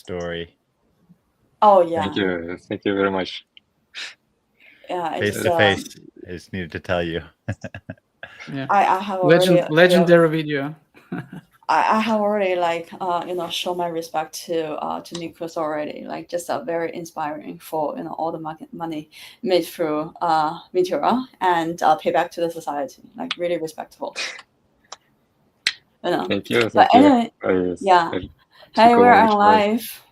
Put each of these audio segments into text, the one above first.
story. Oh yeah. Thank you very much. Yeah, Face to face. I just needed to tell you. Yeah, I have already legendary video. I have already shown my respect to Mikus already. Like just very inspiring for all the money made through Meteora and pay back to the society. Like really respectful. Thank you. But anyway, yeah. Hey, we're on live.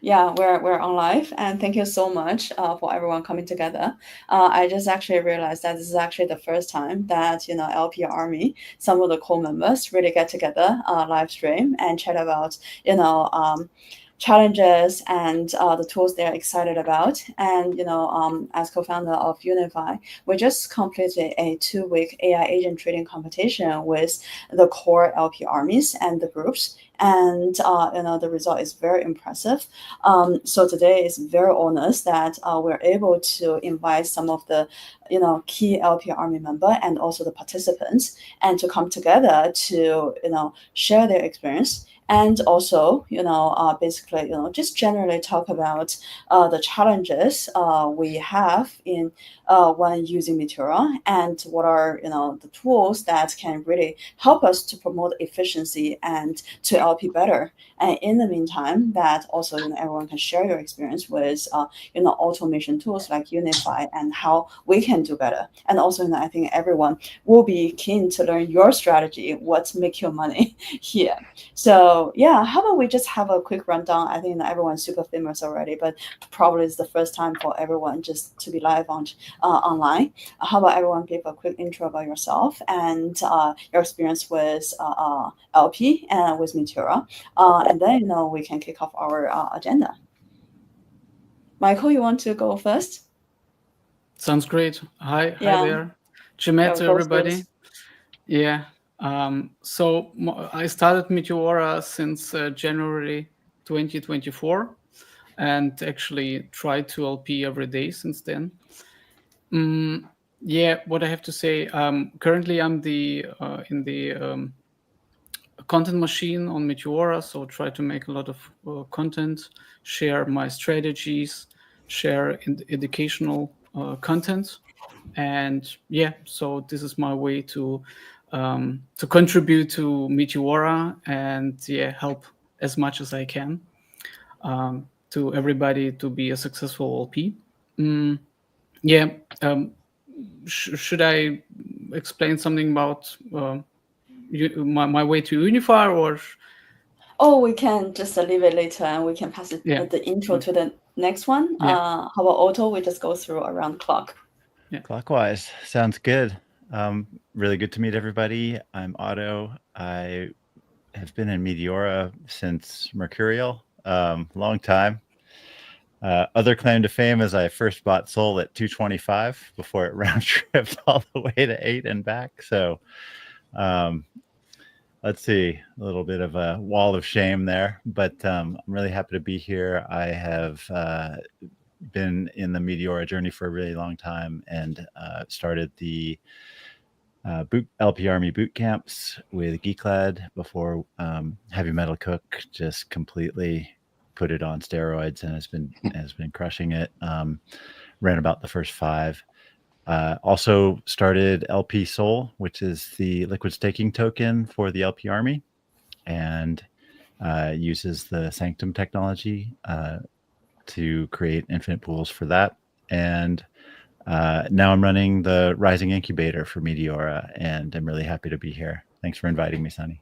Yeah, we're on live, and thank you so much for everyone coming together. I just actually realized that this is actually the first time that LP Army, some of the core members really get together, live stream and chat about challenges and the tools they're excited about. And as co-founder of UnifAI, we just completed a 2-week AI agent trading competition with the core LP armies and the groups. And the result is very impressive. So today is very honest that we're able to invite some of the key LP Army member and also the participants, and to come together to share their experience. And also, basically, just generally talk about the challenges we have in when using Meteora, and what are the tools that can really help us to promote efficiency and to LP better. And in the meantime, that also everyone can share your experience with automation tools like UnifAI and how we can do better. And also, I think everyone will be keen to learn your strategy, what's make your money here. So yeah, how about we just have a quick rundown? I think everyone's super famous already, but probably it's the first time for everyone just to be live on online. How about everyone give a quick intro about yourself and your experience with LP and with Meteora, and then we can kick off our agenda. Michael, you want to go first? Sounds great. Hi there. Chimet to everybody. Yeah. So I started Meteora since January 2024, and actually tried to LP every day since then. Yeah, what I have to say, currently I'm in the content machine on Meteora, so try to make a lot of content, share my strategies, share educational content, and yeah, so this is my way to contribute to Meteora and help as much as I can to everybody to be a successful LP. Should I explain something about my way to UnifAI, or? Oh, we can just leave it later, and we can pass it the intro to the next one. How about Otto? We just go through around the clock. Yeah. Clockwise. Sounds good. Really good to meet everybody. I'm Otto. I have been in Meteora since Mercurial, long time. Other claim to fame is I first bought Sol at 225 before it round tripped all the way to 8 and back. So let's see, a little bit of a wall of shame there, but I'm really happy to be here. I have been in the Meteora journey for a really long time, and started the LP Army boot camps with Geeklad before Heavy Metal Cook just completely put it on steroids and has been crushing it. Ran about the first 5. Also started LP Sol, which is the liquid staking token for the LP Army, and uses the Sanctum technology to create infinite pools for that. And now I'm running the Rising Incubator for Meteora, and I'm really happy to be here. Thanks for inviting me, Sunny.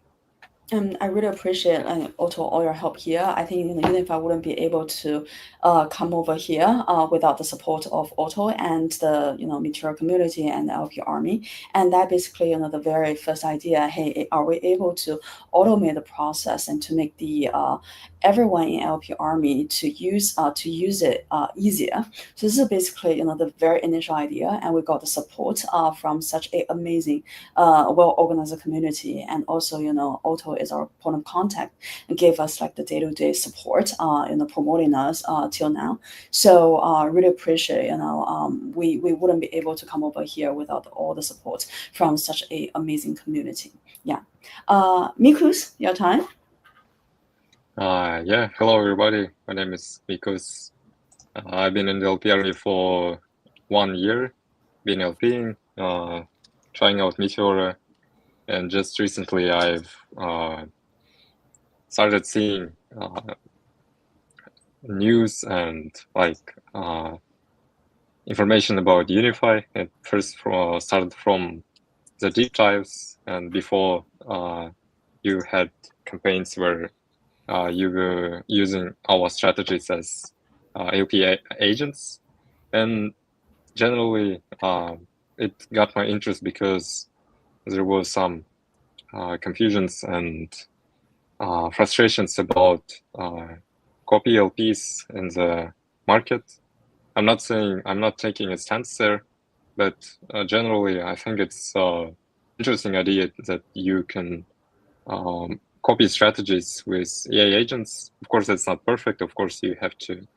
I really appreciate Otto, all your help here. I think UnifAI wouldn't be able to come over here without the support of Otto and the Meteora community and the LP Army. And that basically the very first idea. Hey, are we able to automate the process and to make the everyone in LP Army to use it easier? So this is basically the very initial idea, and we got the support from such an amazing, well-organized community, and also Otto is our point of contact and gave us like the day-to-day support promoting us till now. So really appreciate we wouldn't be able to come over here without all the support from such an amazing community. Yeah. Mikus, your time. Yeah, hello everybody. My name is Mikus. I've been in the LP army for 1 year, been LPing, trying out Meteora, and just recently I've started seeing news and information about UnifAI. It first started from the deep dives, and before you had campaigns where you were using our strategies as LP agents, and generally it got my interest because there was some confusions and frustrations about copy LPs in the market. I'm not saying I'm not taking a stance there, but generally I think it's an interesting idea that you can copy strategies with AI agents. Of course, it's not perfect. Of course, you have to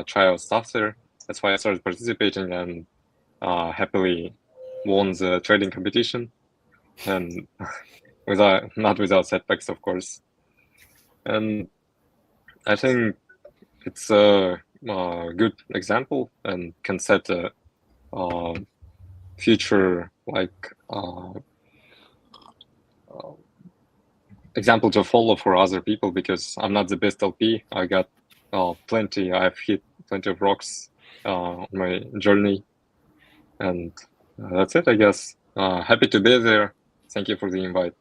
try out stuff there. That's why I started participating and happily won the trading competition, and not without setbacks, of course. And I think it's a good example and can set a future example to follow for other people, because I'm not the best LP. I got I've hit plenty of rocks on my journey, and that's it, I guess. Happy to be there. Thank you for the invite.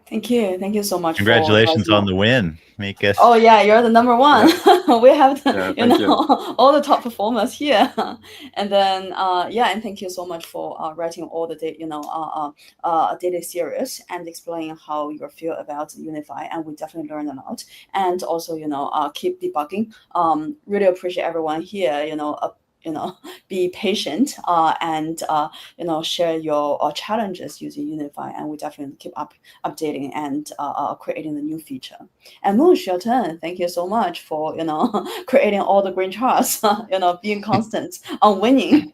Thank you so much. Congratulations on the win, Mikus. Oh yeah, you're the number one. Yeah. We have all the top performers here, and then and thank you so much for writing all the daily series and explaining how you feel about UnifAI, and we definitely learned a lot. And also keep debugging. Really appreciate everyone here. Be patient and share your challenges using UnifAI, and we definitely keep updating and creating the new feature. And Moosh, your turn. Thank you so much for creating all the green charts. Being constant on winning.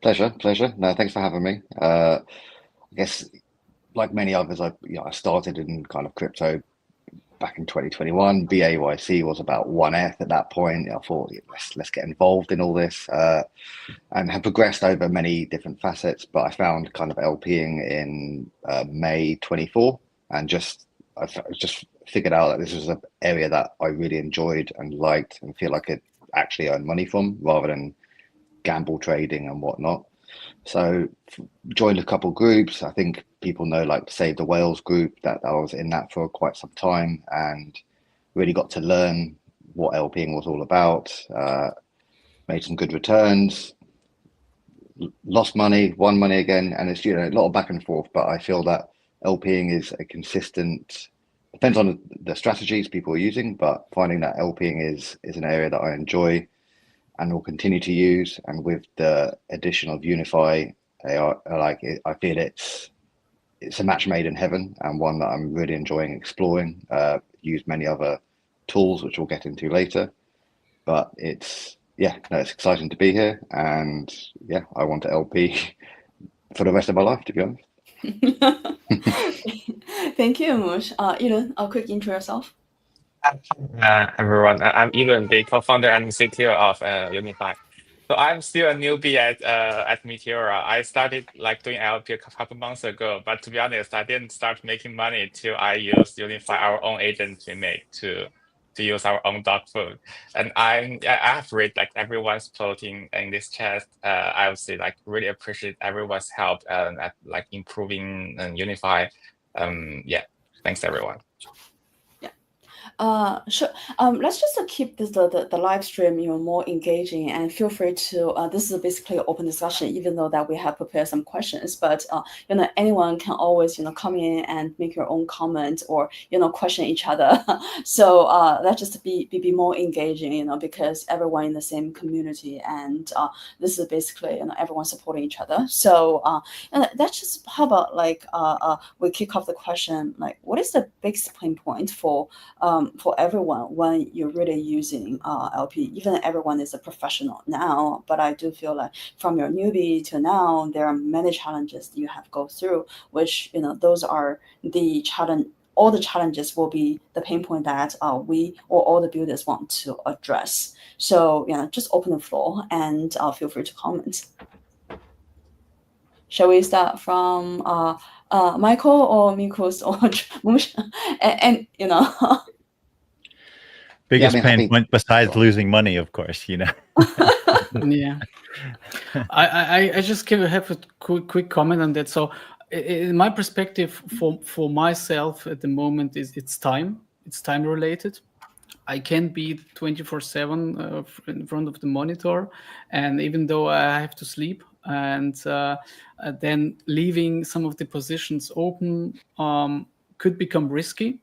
Pleasure. No, thanks for having me. I guess like many others, I started in kind of crypto back in 2021. BAYC was about 1F at that point. I thought let's get involved in all this, and have progressed over many different facets. But I found kind of LPing in May 24, and I just figured out that this was an area that I really enjoyed and liked, and feel like it actually earned money from, rather than gamble trading and whatnot. So joined a couple groups. I think people know, like Save the Whales group, that I was in that for quite some time, and really got to learn what LPing was all about. Made some good returns, lost money, won money again, and it's a lot of back and forth. But I feel that LPing is a consistent, depends on the strategies people are using, but finding that LPing is an area that I enjoy and will continue to use. And with the addition of UnifAI, I feel it's a match made in heaven, and one that I'm really enjoying exploring. Use many other tools, which we'll get into later, but it's exciting to be here, and I want to LP for the rest of my life, to be honest. Thank you, Moosh. Yilun, a quick intro yourself. Everyone, I'm Yilun, the co-founder and CTO of UnifAI. So I'm still a newbie at Meteora. I started doing LP a couple months ago, but to be honest, I didn't start making money till I used UnifAI, our own agent we make to use our own dog food. And I have read everyone's plotting in this chat. I would say really appreciate everyone's help at improving UnifAI. Thanks everyone. Sure. Let's just keep the live stream more engaging, and feel free to. This is basically an open discussion, even though that we have prepared some questions. But anyone can always come in and make your own comment, or question each other. So let's just be more engaging, because everyone in the same community, and this is basically everyone supporting each other. So that's just how about we kick off the question, what is the biggest pain point for everyone when you're really using LP? Even everyone is a professional now, but I do feel like from your newbie to now, there are many challenges you have to go through, which those are the challenge all the challenges will be the pain point that we or all the builders want to address. So just open the floor and feel free to comment. Shall we start from Michael or Mikus or Mush? And Biggest I mean, pain point besides losing money, of course, Yeah, I just have a quick comment on that. So, in my perspective, for myself at the moment, it's time. It's time related. I can't be 24/7 in front of the monitor, and even though I have to sleep, and then leaving some of the positions open could become risky.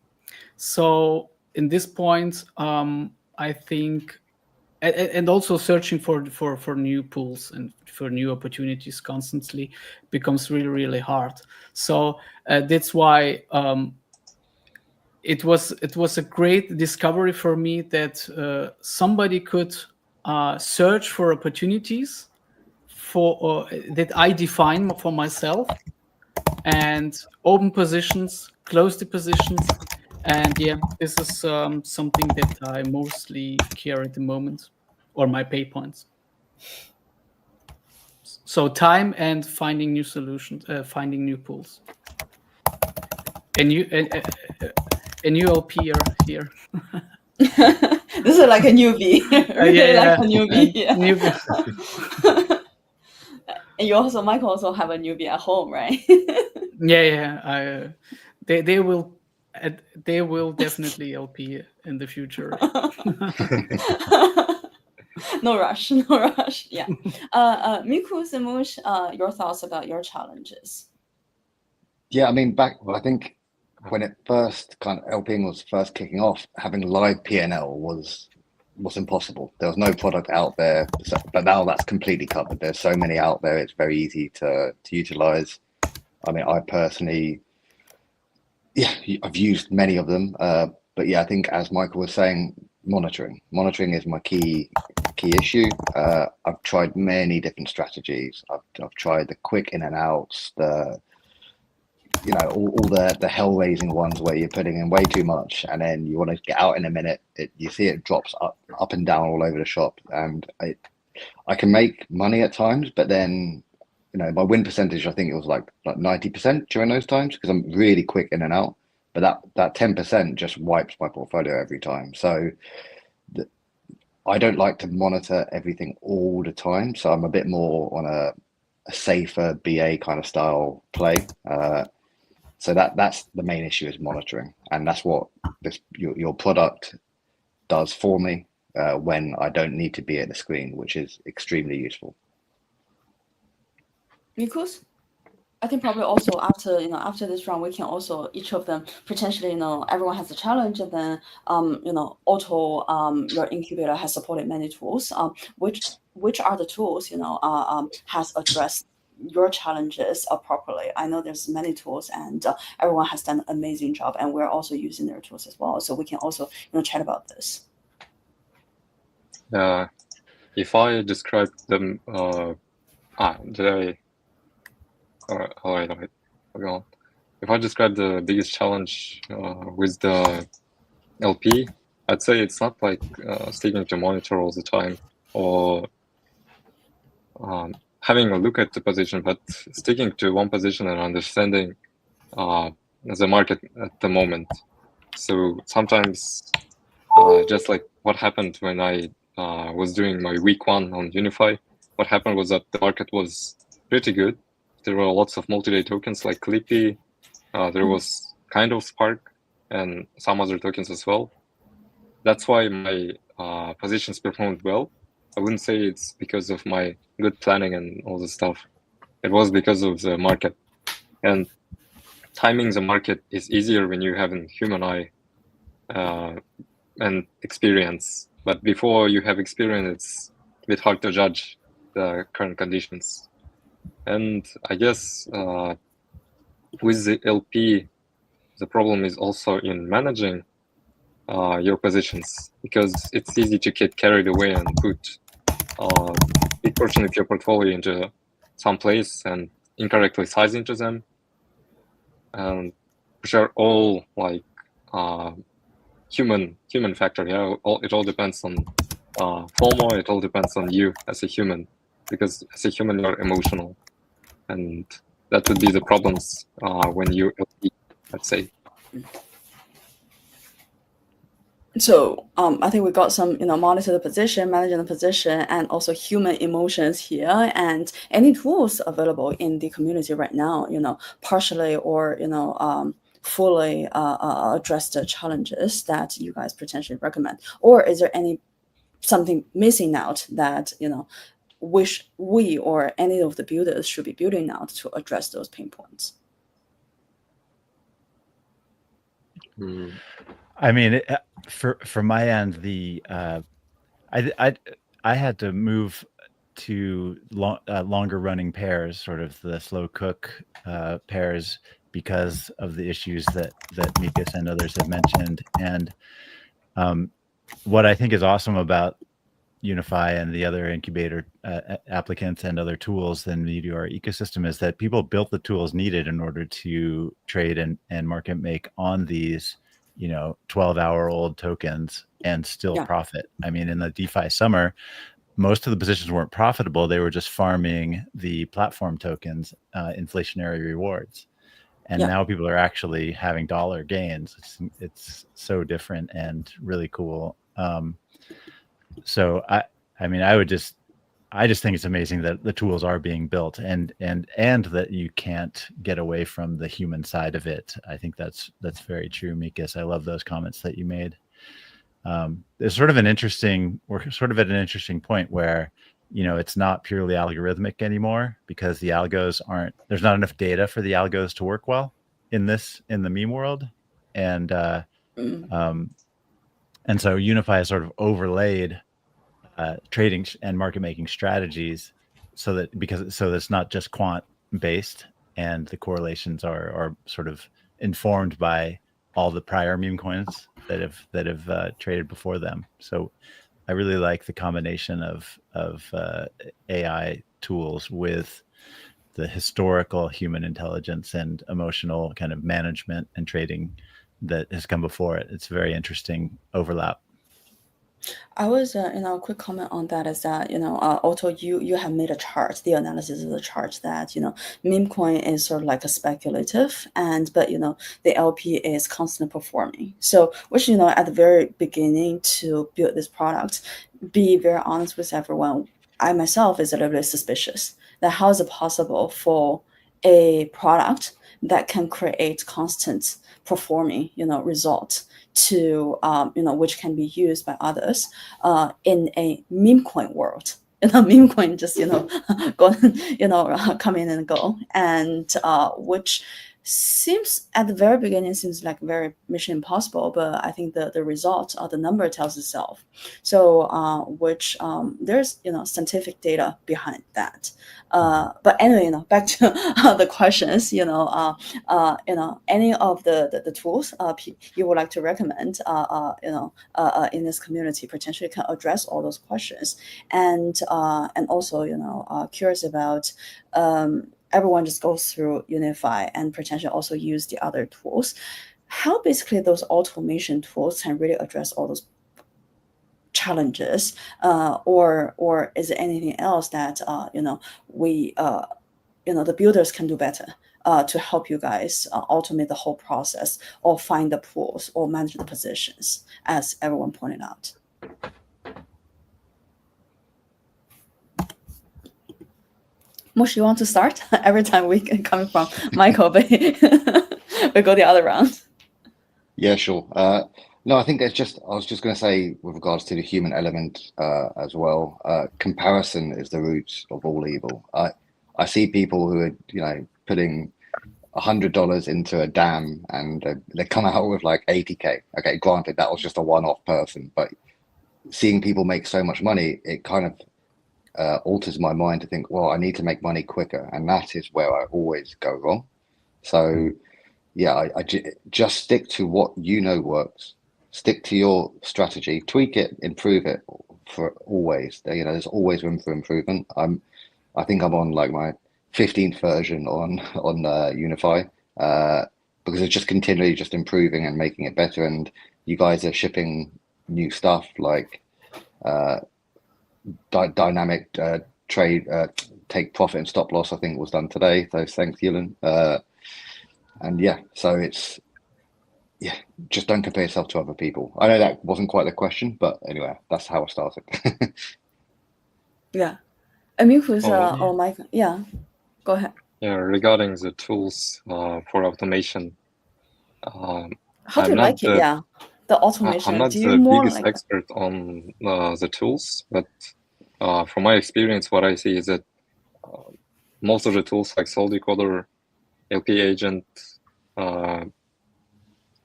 So in this point, I think, and also searching for new pools and for new opportunities constantly becomes really hard. So that's why it was a great discovery for me that somebody could search for opportunities that I define for myself, and open positions, close the positions. And yeah, this is something that I mostly care at the moment, or my pay points. So time and finding new solutions, finding new pools. And new LP here. This is like a newbie. Really like a newbie. Newbie. And you also, Michael, also have a newbie at home, right? Yeah. They will definitely LP in the future. No rush. Yeah. Mikus and Mush, your thoughts about your challenges? Yeah, I mean, I think when it first kind of LPing was first kicking off, having live PNL was impossible. There was no product out there, but now that's completely covered. There's so many out there. It's very easy to utilize. I mean, I personally, I've used many of them, but yeah, I think as Michael was saying, monitoring is my key issue. I've tried many different strategies. I've tried the quick in and outs, all the hell-raising ones where you're putting in way too much and then you want to get out in a minute. You see it drops up and down all over the shop, and I can make money at times, but then my win percentage, I think it was like 90% during those times because I'm really quick in and out. But that 10% just wipes my portfolio every time. So I don't like to monitor everything all the time. So I'm a bit more on a safer BA kind of style play. So that's the main issue, is monitoring, and that's what your product does for me when I don't need to be at the screen, which is extremely useful. Mikus? I think probably also after this round, we can also each of them potentially, everyone has a challenge, and then Otto, your incubator has supported many tools. Which are the tools has addressed your challenges properly? I know there's many tools, and everyone has done an amazing job, and we're also using their tools as well. So we can also chat about this. If I describe them, If I describe the biggest challenge with the LP, I'd say it's not like sticking to monitor all the time or having a look at the position, but sticking to one position and understanding the market at the moment. So sometimes, just like what happened when I was doing my week 1 on UnifAI, what happened was that the market was pretty good. There were lots of multi-day tokens like Liquidity. There was kind of Spark and some other tokens as well. That's why my positions performed well. I wouldn't say it's because of my good planning and all this stuff. It was because of the market. And timing the market is easier when you have a human eye and experience. But before you have experience, it's a bit hard to judge the current conditions. And I guess with the LP, the problem is also in managing your positions, because it's easy to get carried away and put a big portion of your portfolio into some place and incorrectly size into them and which are all like human factor. Yeah, it all depends on FOMO. It all depends on you as a human, because as a human you're emotional, and that would be the problems when you LP, let's say. So I think we got some, monitor the position, managing the position, and also human emotions here, and any tools available in the community right now, partially or, fully address the challenges that you guys potentially recommend? Or is there something missing out that, wish we or any of the builders should be building out to address those pain points? I mean, for my end, I had to move to longer running pairs, sort of the slow cook pairs, because of the issues that Mikus and others have mentioned. And what I think is awesome about UnifAI and the other incubator applicants and other tools in the Meteora ecosystem is that people built the tools needed in order to trade and market make on these 12-hour-old tokens and still profit. I mean, in the DeFi summer, most of the positions weren't profitable. They were just farming the platform tokens, inflationary rewards. And now people are actually having dollar gains. It's so different and really cool. So I just think it's amazing that the tools are being built and that you can't get away from the human side of it. I think that's very true, Mikus. I love those comments that you made. We're sort of at an interesting point where, it's not purely algorithmic anymore, because the algos there's not enough data for the algos to work well in the meme world. And so UnifAI has sort of overlaid trading and market making strategies so that it's not just quant based, and the correlations are sort of informed by all the prior meme coins that have traded before them. So I really like the combination of AI tools with the historical human intelligence and emotional kind of management and trading that has come before it. It's a very interesting overlap. I was, quick comment on that is that, Otto, you have made a chart, the analysis of the chart that, meme coin is sort of like a speculative, but, the LP is constantly performing. So, which, at the very beginning to build this product, be very honest with everyone, I myself is a little bit suspicious that how is it possible for a product that can create constant performing, results to which can be used by others in a meme coin world. Meme coin just go come in and go, and which seems at the very beginning seems like very mission impossible, but I think the result or the number tells itself. So which there's scientific data behind that. But anyway, back to the questions. Any of the tools you would like to recommend in this community potentially can address all those questions, and also curious about everyone just goes through UnifAI and potentially also use the other tools. How basically those automation tools can really address all those challenges, or is there anything else that we the builders can do better to help you guys automate the whole process, or find the pools, or manage the positions, as everyone pointed out? Mush, you want to start? Every time we coming from Michael, but we go the other round. Yeah, sure. No, I think I was just going to say, with regards to the human element as well, comparison is the root of all evil. I see people who are, putting $100 into a dam, and they come out with like 80K. Okay, granted, that was just a one-off person, but seeing people make so much money, it kind of alters my mind to think, well, I need to make money quicker, and that is where I always go wrong. So yeah, I just stick to what works, stick to your strategy, tweak it, improve it for always. There's always room for improvement. I think I'm on like my 15th version on UnifAI. because it's just continually just improving and making it better. And you guys are shipping new stuff like dynamic trade, take profit and stop loss, I think was done today. So thanks, Yilun. And yeah, so it's, yeah, just don't compare yourself to other people. I know that wasn't quite the question, but anyway, that's how I started. Yeah. Mikus, Oh, or Mike, yeah, go ahead. Yeah, regarding the tools for automation, How do I'm you not like it? the Yeah, the I'm automation. not Do you the more biggest like expert on the tools, but from my experience, what I see is that most of the tools like Sol Decoder, LP Agent,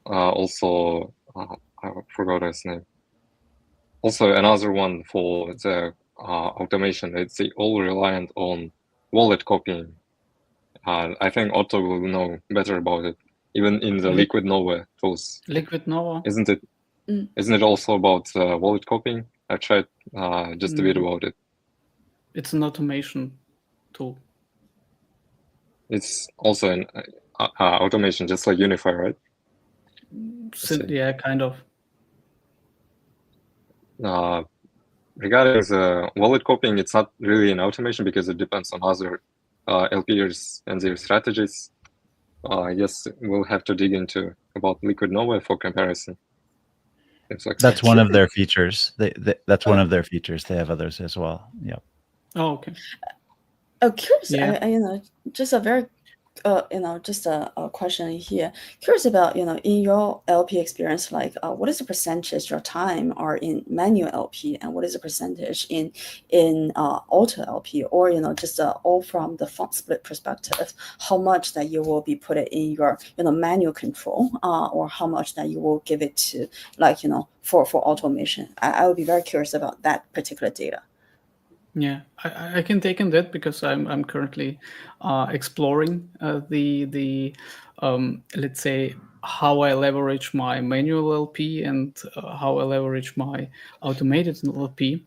also I forgot his name. Also another one for the automation. It's all reliant on wallet copying. I think Otto will know better about it. Even in the Liquid Nova tools, Liquid Nova. isn't it? Mm. Isn't it also about wallet copying? I tried just a bit about it. It's an automation tool. It's also an automation, just like UnifAI, right? Yeah, kind of. Regarding the wallet copying, it's not really an automation because it depends on other LPers and their strategies. I guess we'll have to dig into about Liquid Nova for comparison. Like that's one of their features. That's one of their features. They have others as well. Yeah. Oh, okay. Curious, Yeah. I just a very, just a question here. Curious about, in your LP experience, like, what is the percentage your time are in manual LP, and what is the percentage in auto LP, or just all from the fund split perspective, how much that you will be put it in your manual control, or how much that you will give it to, like, for automation. I would be very curious about that particular data. Yeah, I can take on that because I'm currently exploring the let's say how I leverage my manual LP and how I leverage my automated LP.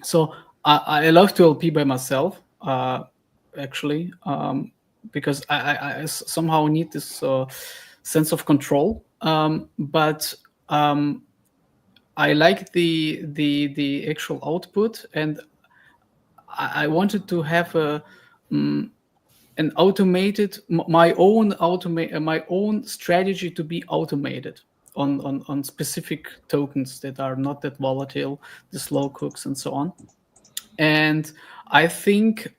So I love to LP by myself actually because I somehow need this sense of control. But I like the actual output, and I wanted to have an automated my own strategy to be automated on specific tokens that are not that volatile, the slow cooks and so on. And I think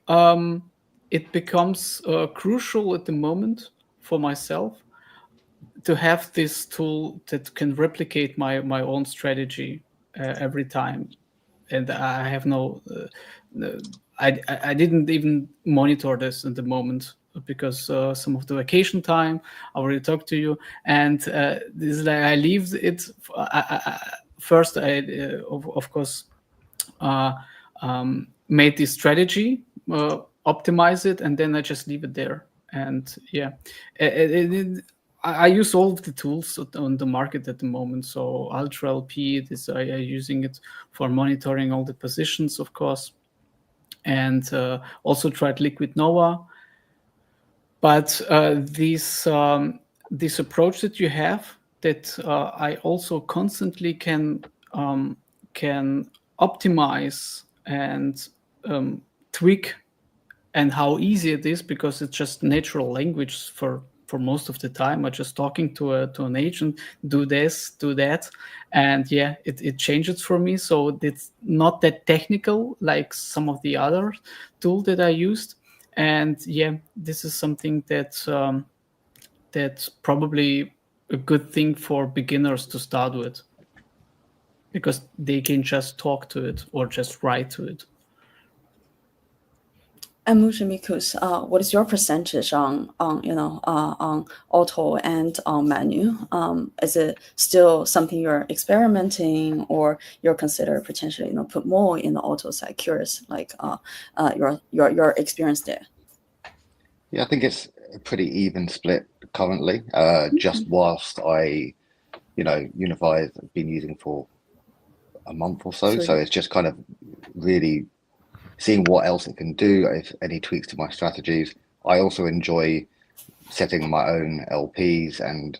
it becomes crucial at the moment for myself to have this tool that can replicate my own strategy every time. And I have I didn't even monitor this at the moment because some of the vacation time I already talked to you, and this is like I leave it. First, I of course made this strategy, optimize it, and then I just leave it there. And yeah, I use all of the tools on the market at the moment. So Ultra LP, I using it for monitoring all the positions, of course, and also tried Liquid Nova. But this approach that you have, that I also constantly can optimize and tweak, and how easy it is because it's just natural language for most of the time. I'm just talking to an agent, do this, do that, and yeah, it changes for me. So it's not that technical like some of the other tools that I used. And yeah, this is something that's probably a good thing for beginners to start with, because they can just talk to it or just write to it. And Mikus, what is your percentage on auto and on menu? Is it still something you're experimenting, or you're consider potentially put more in the auto side? Curious, like your experience there. Yeah, I think it's a pretty even split currently. Just whilst UnifAI I've been using for a month or so, so it's just kind of really seeing what else it can do, if any tweaks to my strategies. I also enjoy setting my own LPs and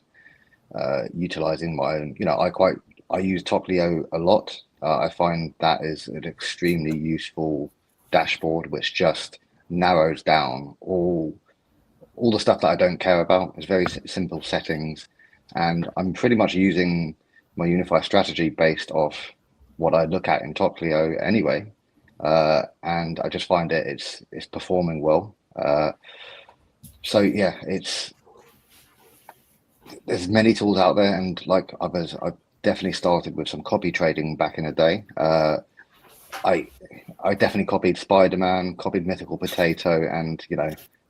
utilizing my own. I use Toplio a lot. I find that is an extremely useful dashboard, which just narrows down all the stuff that I don't care about. It's very simple settings, and I'm pretty much using my UnifAI strategy based off what I look at in Toplio anyway. And I just find it's performing well. So yeah, there's many tools out there, and like others, I definitely started with some copy trading back in the day. I definitely copied Spider-Man, copied Mythical Potato, and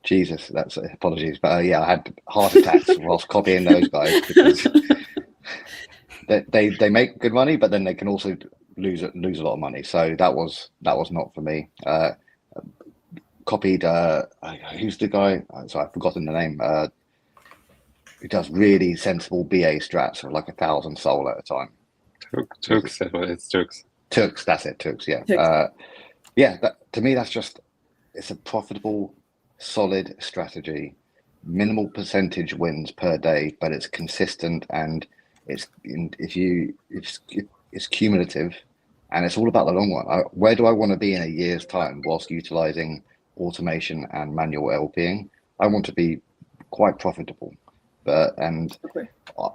Jesus, that's apologies, but yeah, I had heart attacks whilst copying those guys because they make good money, but then they can also lose a lot of money. So that was not for me. Copied who's the guy? Sorry, I've forgotten the name. Who does really sensible BA strats for like 1,000 SOL at a time? Tux, it's Tux. Tux, that's it. Tux, yeah. Tux. Yeah, to me, it's a profitable, solid strategy. Minimal percentage wins per day, but it's consistent, and it's cumulative, and it's all about the long run. Where do I want to be in a year's time whilst utilizing automation and manual LPing? I want to be quite profitable, and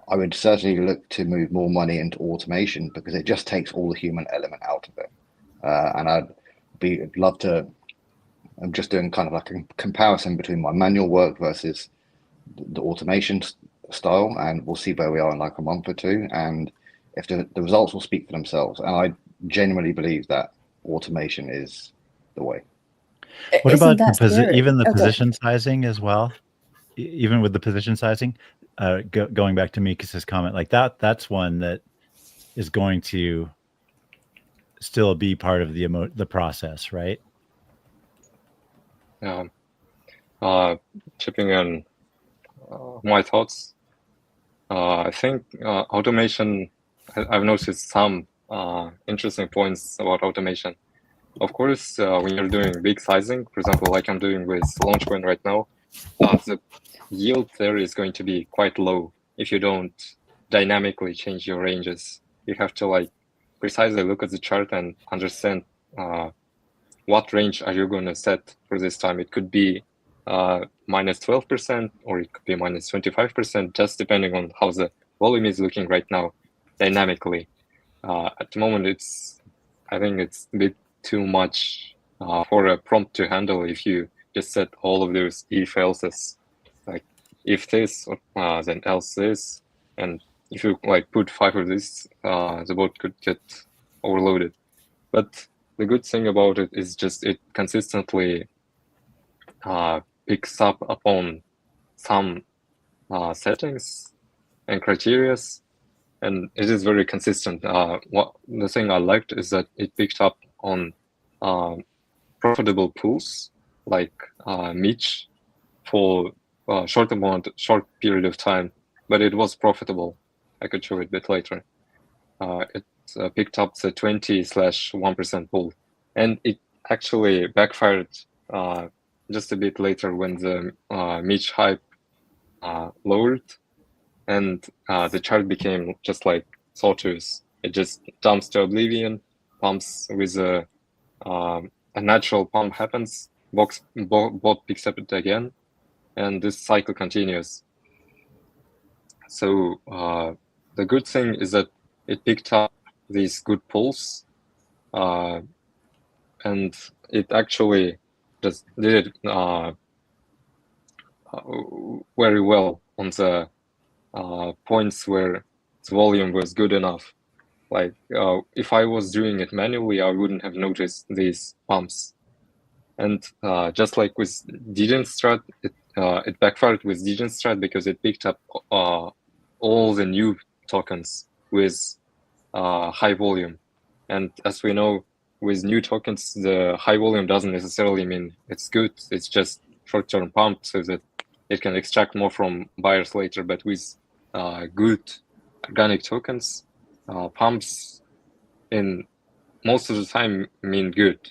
I would certainly look to move more money into automation because it just takes all the human element out of it. And I'd love to. I'm just doing kind of like a comparison between my manual work versus the automation style, and we'll see where we are in like a month or two, and if the results will speak for themselves. And I genuinely believe that automation is the way. What Isn't about that scary? even the Okay. position sizing as well? Even with the position sizing, going back to Mikus's comment, like that's one that is going to still be part of the process, right? Chipping in my thoughts. I think automation, I've noticed some interesting points about automation. Of course, when you're doing big sizing, for example, like I'm doing with Launchcoin right now, the yield there is going to be quite low if you don't dynamically change your ranges. You have to like precisely look at the chart and understand what range are you going to set for this time. It could be minus 12%, or it could be minus 25%, just depending on how the volume is looking right now dynamically. At the moment, I think it's a bit too much for a prompt to handle if you just set all of those if else's, like if this, then else this, and if you like put 5 of this, the bot could get overloaded. But the good thing about it is just it consistently picks up upon some settings and criterias, and it is very consistent. The thing I liked is that it picked up on profitable pools like Mich for a short period of time, but it was profitable. I could show it a bit later. It picked up the 20/1% pool, and it actually backfired just a bit later when the Mich hype lowered, and the chart became just like sawtooth. It just dumps to oblivion, pumps with a natural pump happens, bot picks up it again, and this cycle continues. So the good thing is that it picked up these good pulls, and it actually just did it very well on the points where the volume was good enough. Like if I was doing it manually, I wouldn't have noticed these pumps. And just like with Didn't Strat, it backfired with Didn't Strat because it picked up all the new tokens with high volume. And as we know, with new tokens, the high volume doesn't necessarily mean it's good. It's just short-term pump so that it can extract more from buyers later. But with good organic tokens, pumps in most of the time mean good.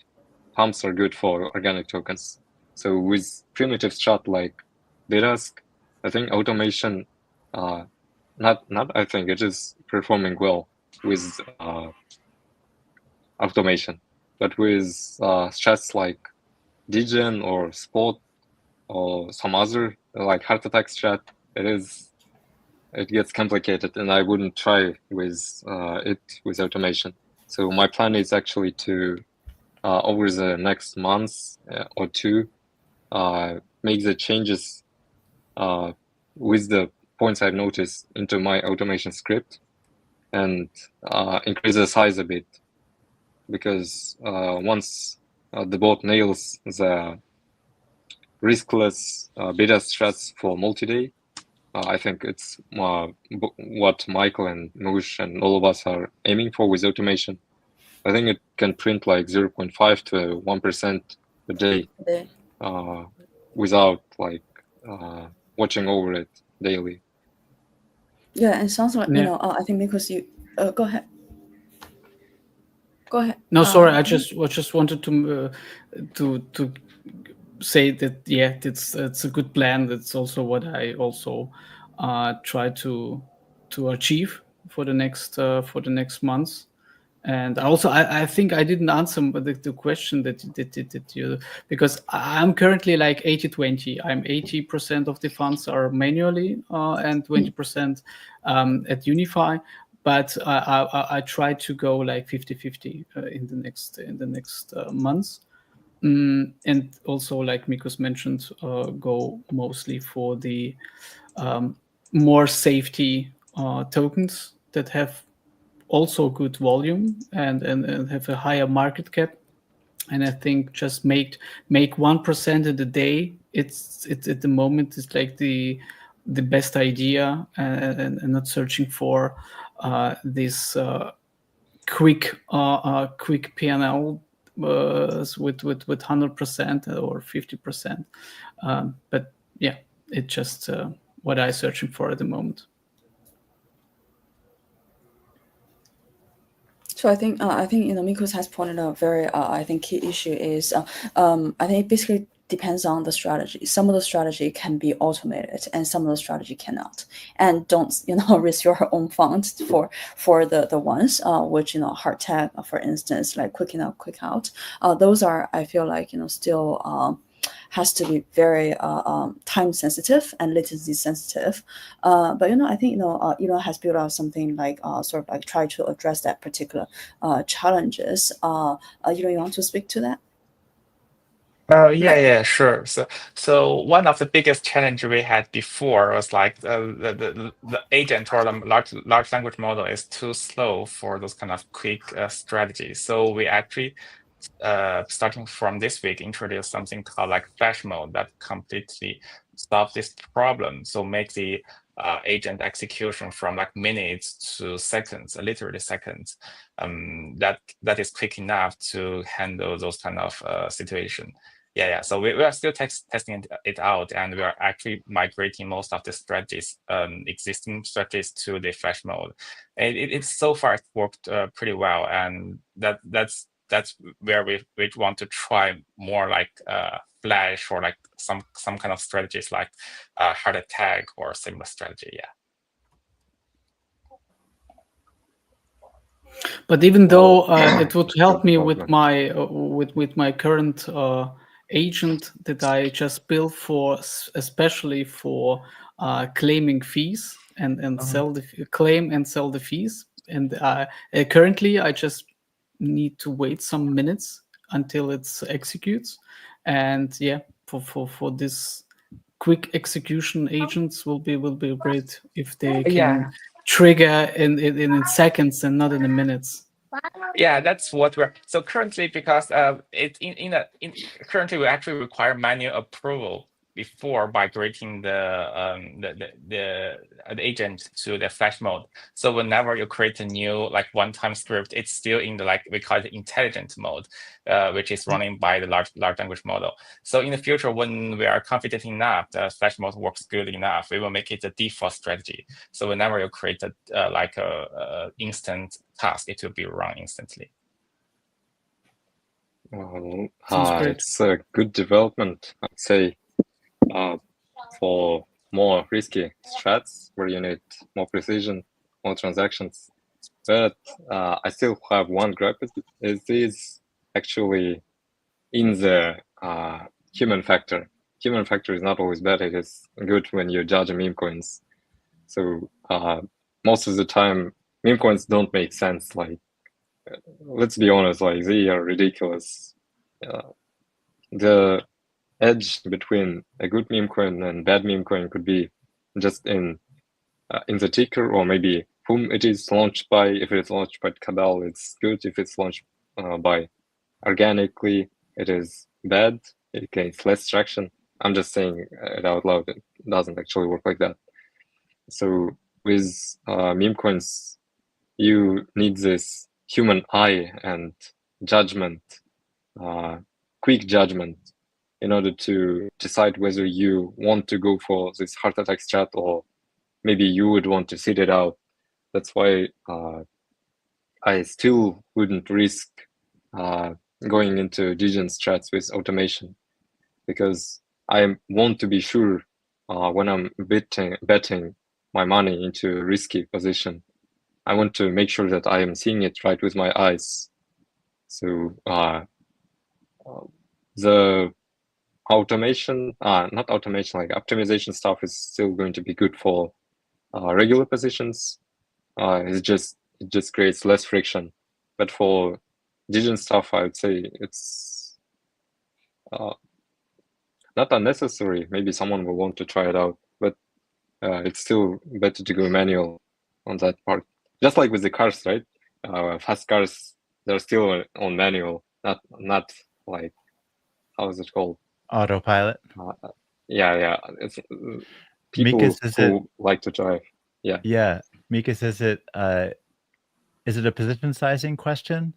Pumps are good for organic tokens. So with primitive strat like Birask, I think automation, not I think it is performing well with automation, but with strats like degen or spot or some other like heart attack strat, it gets complicated, and I wouldn't try with it with automation. So my plan is actually to over the next month or two make the changes with the points I've noticed into my automation script and increase the size a bit, because once the bot nails the riskless beta strats for multi-day, I think it's what Michael and Mush and all of us are aiming for with automation. I think it can print like 0.5 to 1% a day without like watching over it daily. Yeah, it sounds like, Yeah. you know, I think Mikus, you go ahead. Go ahead. No, sorry, I just wanted to say that, yeah, it's a good plan. That's also what I also try to achieve for the next months. And also, I think I didn't answer the question that you, because I'm currently like 80-20. I'm 80% of the funds are manually and 20% at UnifAI. But I try to go like 50-50 in the next months. And also, like Mikus mentioned, go mostly for the more safety tokens that have also good volume and have a higher market cap. And I think just make 1% a day. It's at the moment it's like the best idea, and not searching for this quick P&L with 100% or 50%. But yeah, it's just what I'm searching for at the moment. So I think you know, Mikus has pointed out very I think key issue is I think it basically depends on the strategy. Some of the strategy can be automated, and some of the strategy cannot. And don't, you know, risk your own funds for the ones which, you know, hard tag, for instance, like quick in, quick out. Those are, I feel like, you know, still has to be very time sensitive and latency sensitive. But, you know, I think, you know, Yilun has built out something like sort of like try to address that particular challenges. Yilun, you want to speak to that? Yeah, sure. So one of the biggest challenge we had before was like the agent or the large language model is too slow for those kind of quick strategies. So we actually starting from this week introduced something called like flash mode that completely solve this problem. So make the agent execution from like minutes to seconds, literally seconds. That is quick enough to handle those kind of situation. Yeah. So we are still testing it out, and we are actually migrating most of the strategies, existing strategies, to the flash mode. And it's so far it's worked pretty well, and that's where we want to try more like flash or like some kind of strategies like heart attack or similar strategy. Yeah. But even though it would help me with my with my current agent that I just built for, especially for claiming fees and sell the claim and sell the fees. And currently I just need to wait some minutes until it executes. And yeah, for this quick execution, agents will be great if they can trigger in seconds and not in the minutes. Yeah, that's what we're. So currently, because currently we actually require manual approval before migrating the agent to the flash mode. So whenever you create a new like one-time script, it's still in the, like we call it, intelligent mode, which is running by the large language model. So in the future, when we are confident enough the flash mode works good enough, we will make it a default strategy. So whenever you create a instant task, it will be run instantly. Sounds great. It's a good development, I'd say, for more risky strats where you need more precision, more transactions. But I still have one gripe. It is actually in the human factor. Human factor is not always bad. It is good when you judge meme coins. So most of the time, meme coins don't make sense. Like, let's be honest, like they are ridiculous. The edge between a good meme coin and bad meme coin could be just in the ticker, or maybe whom it is launched by. If it's launched by Cabal, it's good. If it's launched by organically, it is bad. It gains less traction. I'm just saying it out loud. It doesn't actually work like that. So with meme coins, you need this human eye and judgment, quick judgment, in order to decide whether you want to go for this heart attack strat, or maybe you would want to sit it out. That's why I still wouldn't risk going into degen strats with automation, because I want to be sure when I'm betting my money into a risky position, I want to make sure that I am seeing it right with my eyes. So the automation, not automation, like optimization stuff is still going to be good for regular positions. It just creates less friction. But for degen stuff, I would say it's not unnecessary. Maybe someone will want to try it out, but it's still better to go manual on that part. Just like with the cars, right? Fast cars, they're still on manual, not like, how is it called? Autopilot. Yeah. It's people Mikus, who like to drive. Yeah. Mikus, is it a position sizing question?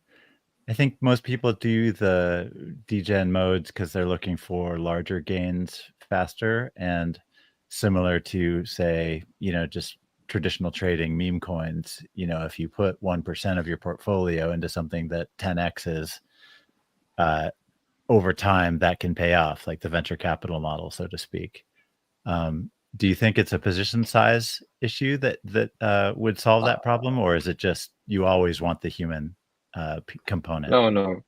I think most people do the degen modes because they're looking for larger gains faster, and similar to, say, just traditional trading meme coins. If you put 1% of your portfolio into something that 10x's over time, that can pay off, like the venture capital model, so to speak. Do you think it's a position size issue that would solve that problem, or is it just you always want the human component? No.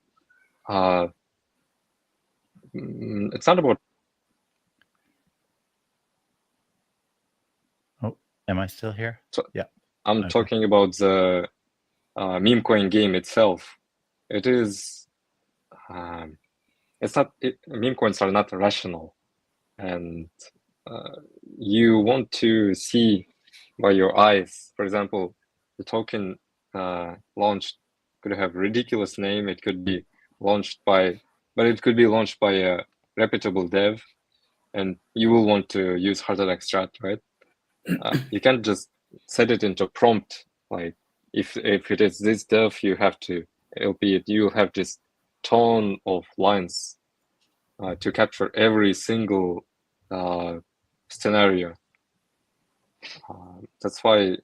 It's not about. Oh, am I still here? Yeah. I'm talking about the meme coin game itself. It is. It's not. Meme coins are not rational, and you want to see by your eyes. For example, the token launched could have a ridiculous name. It could be launched by, but it could be launched by a reputable dev, and you will want to use heart attack strat, right? You can't just set it into prompt, like if it is this dev, you have to LP it. You have this ton of lines to capture every single scenario. That's why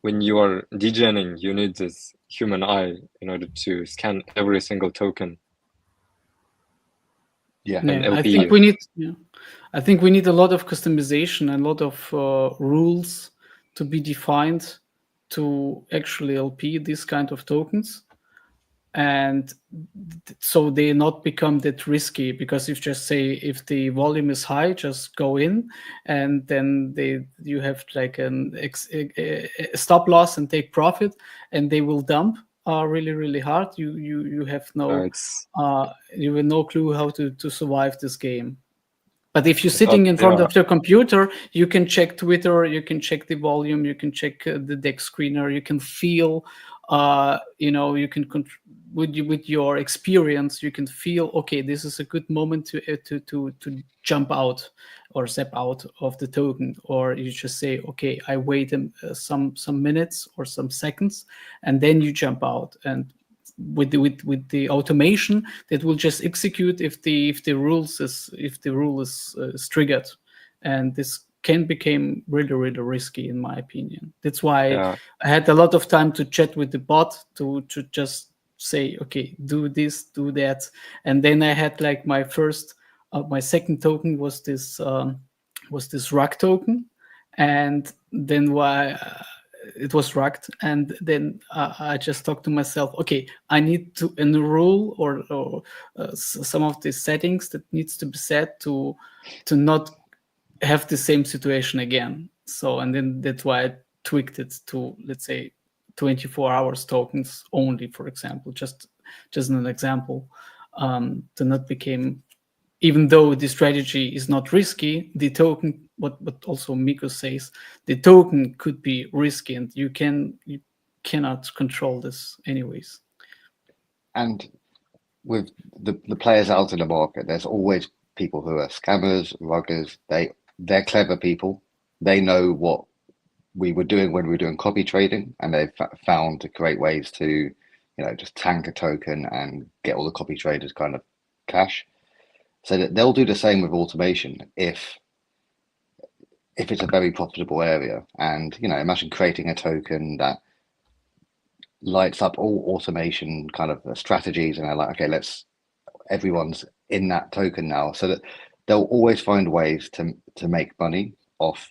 when you are degening, you need this human eye in order to scan every single token. I think we need. I think we need a lot of customization and a lot of rules to be defined to actually LP these kind of tokens, and so they not become that risky. Because if just say if the volume is high, just go in, and then you have like a stop loss and take profit, and they will dump really hard. You have no you have no clue how to survive this game. But if you're sitting in front of your computer, you can check Twitter, you can check the volume, you can check the deck screener, you can feel, you can with your experience, you can feel, okay, this is a good moment to jump out or step out of the token, or you just say, okay, I wait some minutes or some seconds, and then you jump out. And with the automation, that will just execute if the rule is triggered, and this can become really risky in my opinion. That's why I had a lot of time to chat with the bot to just say, okay, do this, do that, and then I had like my second token was this was this rug token, and then it was rugged, and then I just talked to myself, okay, I need to enroll or some of the settings that needs to be set to not have the same situation again. So, and then that's why I tweaked it to, let's say, 24 hours tokens only, for example, just an example, to not become, even though the strategy is not risky, the token, what also Mikus says, the token could be risky, and you cannot control this anyways. And with the players out in the market, there's always people who are scammers, ruggers. They're clever people. They know what we were doing when we were doing copy trading, and they've found great ways to, just tank a token and get all the copy traders kind of cash. So that they'll do the same with automation if it's a very profitable area. And imagine creating a token that lights up all automation kind of strategies, and they're like, okay, everyone's in that token now, so that they'll always find ways to make money off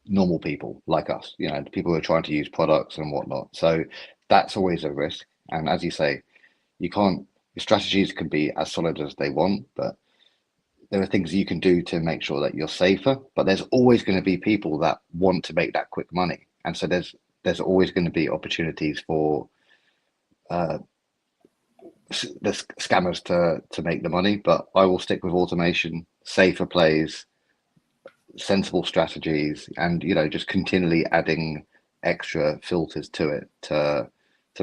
normal people like us, people who are trying to use products and whatnot. So that's always a risk. And as you say, your strategies can be as solid as they want, but there are things you can do to make sure that you're safer. But there's always going to be people that want to make that quick money, and so there's always going to be opportunities for the scammers to make the money. But I will stick with automation, safer plays, sensible strategies, and just continually adding extra filters to it to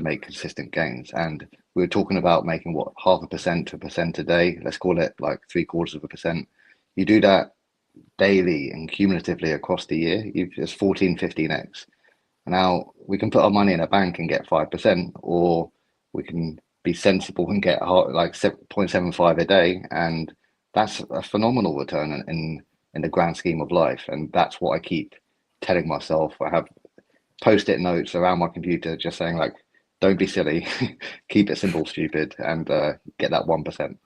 make consistent gains. And we were talking about making 0.5% to 1% a day. Let's call it like 0.75%. You do that daily and cumulatively across the year, it's 14-15x. Now we can put our money in a bank and get 5%, or we can be sensible and get like 0.75 a day, and that's a phenomenal return in the grand scheme of life. And that's what I keep telling myself. I have post-it notes around my computer just saying, like, don't be silly, keep it simple, stupid, and get that 1%.